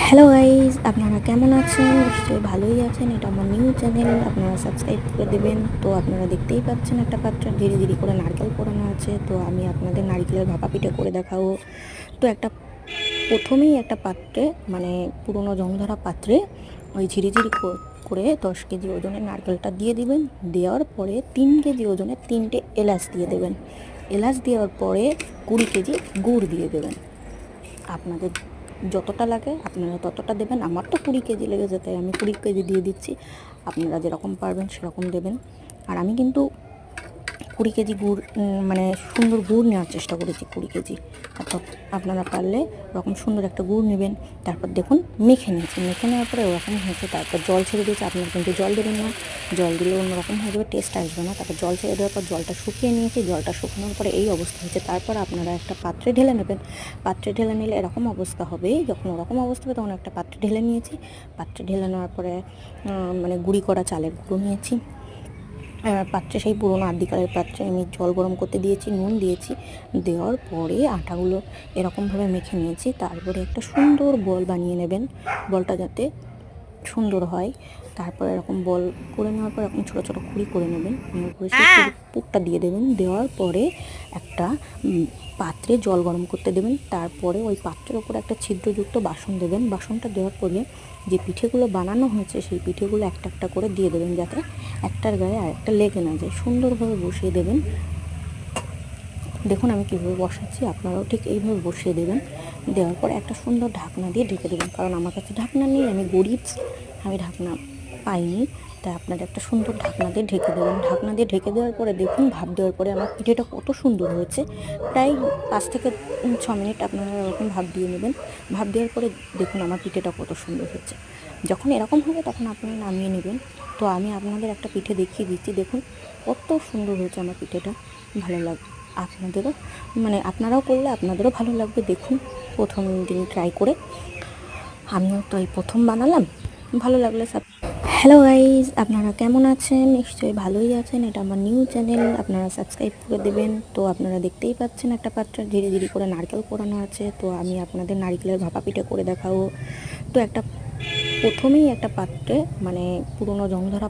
Hello guys, আপনারা কেমন আছেন? নিশ্চয়ই ভালোই আছেন। এটা আমার নিউ চ্যানেল, আপনারা সাবস্ক্রাইব করে দেবেন। তো আপনারা দেখতেই পাচ্ছেন একটা পাত্রে ধীরে ধীরে করে নারকেল পোড়ানো আছে। তো আমি আপনাদের নারকেলের ভাপা পিঠে করে দেখাবো। তো প্রথমেই একটা পাত্রে, মানে পুরনো জংধরা পাত্রে ওই ঝিরিঝিরি করে 10 কেজি ওজনের নারকেলটা দিয়ে দিবেন। দেওয়ার পরে 3 কেজি ওজনের 3টে এলাচ দিয়ে দেবেন। এলাচ দেওয়ার পরে 20 কেজি গুড় দিয়ে দেবেন। আপনাদের যতটা লাগে আপনারা ততটা দেবেন। আমার তো 20 কেজি লেগেছে, তাই আমি 20 কেজি দিয়ে দিচ্ছি। আপনারা যেরকম পারবেন সেরকম দেবেন। আর আমি কিন্তু 20 কেজি গুড়, মানে সুন্দর গুড় নেওয়ার চেষ্টা করেছি 20 কেজি। তারপর আপনারা পারলে ওরকম সুন্দর একটা গুড় নেবেন। তারপর দেখুন মেখে নিয়েছি, মেখে নেওয়ার পরে ওরকম হয়েছে। তারপর জল ছেড়ে দিয়েছে। আপনারা কিন্তু জল দেবেন না, জল দিলে অন্যরকম হয়ে যাবে, টেস্ট আসবে না। তারপর জল ছেড়ে দেওয়ার পর জলটা শুকিয়ে নিয়েছি। জলটা শুকানোর পরে এই অবস্থা হয়েছে। তারপর আপনারা একটা পাত্রে ঢেলে নেবেন। পাত্রে ঢেলে নিলে এরকম অবস্থা হবে। যখন ওরকম অবস্থা হবে তখন একটা পাত্রে ঢেলে নিয়েছি। পাত্রে ঢেলে নেওয়ার পরে মানে গুঁড়ি করা চালের গুঁড়ো নিয়েছি। পাত্রে, সেই পুরোনো আদিকালের পাত্রে আমি জল গরম করতে দিয়েছি, নুন দিয়েছি। দেওয়ার পরে আটাগুলো এরকমভাবে মেখে নিয়েছি। তারপরে একটা সুন্দর বল বানিয়ে নেবেন, বলটা যাতে সুন্দর হয়। তারপর এরকম বল করে নেওয়ার পর এরকম ছোটো ছোটো খুঁড়ি করে নেবেন। নেওয়ার পরে সেই পুরটা দিয়ে দেবেন। দেওয়ার পরে একটা পাত্রে জল গরম করতে দেবেন। তারপরে ওই পাত্রের ওপরে একটা ছিদ্রযুক্ত বাসন দেবেন। বাসনটা দেওয়ার পরে যে পিঠেগুলো বানানো হয়েছে সেই পিঠেগুলো একটা একটা করে দিয়ে দেবেন, যাতে একটার গায়ে আর একটা লেগে না যায়। সুন্দরভাবে বসিয়ে দেবেন। দেখুন আমি কীভাবে বসাচ্ছি, আপনারাও ঠিক এইভাবে বসিয়ে দেবেন। দেওয়ার পর একটা সুন্দর ঢাকনা দিয়ে ঢেকে দেবেন। কারণ আমার কাছে ঢাকনা নেই, আমি গরিব, আমি ঢাকনা পাইনি। তাই আপনারা একটা সুন্দর ঢাকনা দিয়ে ঢেকে দেবেন। ঢাকনা দিয়ে ঢেকে দেওয়ার পরে দেখুন, ভাপ দেওয়ার পরে আমার পিঠেটা কত সুন্দর হয়েছে। প্রায় 5 থেকে 6 মিনিট আপনারা এরকম ভাপ দিয়ে নেবেন। ভাপ দেওয়ার পরে দেখুন আমার পিঠেটা কত সুন্দর হচ্ছে। যখন এরকম হবে তখন আপনারা নামিয়ে নেবেন। তো আমি আপনাদের একটা পিঠে দেখিয়ে দিচ্ছি। দেখুন কত সুন্দর হয়েছে আমার পিঠেটা, ভালো লাগবে আপনাদেরও, মানে আপনারাও করলে আপনাদেরও ভালো লাগবে। দেখুন প্রথম দিন ট্রাই করে, আমিও তো এই প্রথম বানালাম, ভালো লাগলে হ্যালো গাইজ, আপনারা কেমন আছেন? নিশ্চয়ই ভালোই আছেন। এটা আমার নিউ চ্যানেল, আপনারা সাবস্ক্রাইব করে দেবেন। তো আপনারা দেখতেই পাচ্ছেন একটা পাত্রে ধীরে ধীরে করে নারকেল পোড়ানো আছে। তো আমি আপনাদের নারকেলের ভাপা পিঠে করে দেখাবো। তো প্রথমেই একটা পাত্রে, মানে পুরনো জংধরা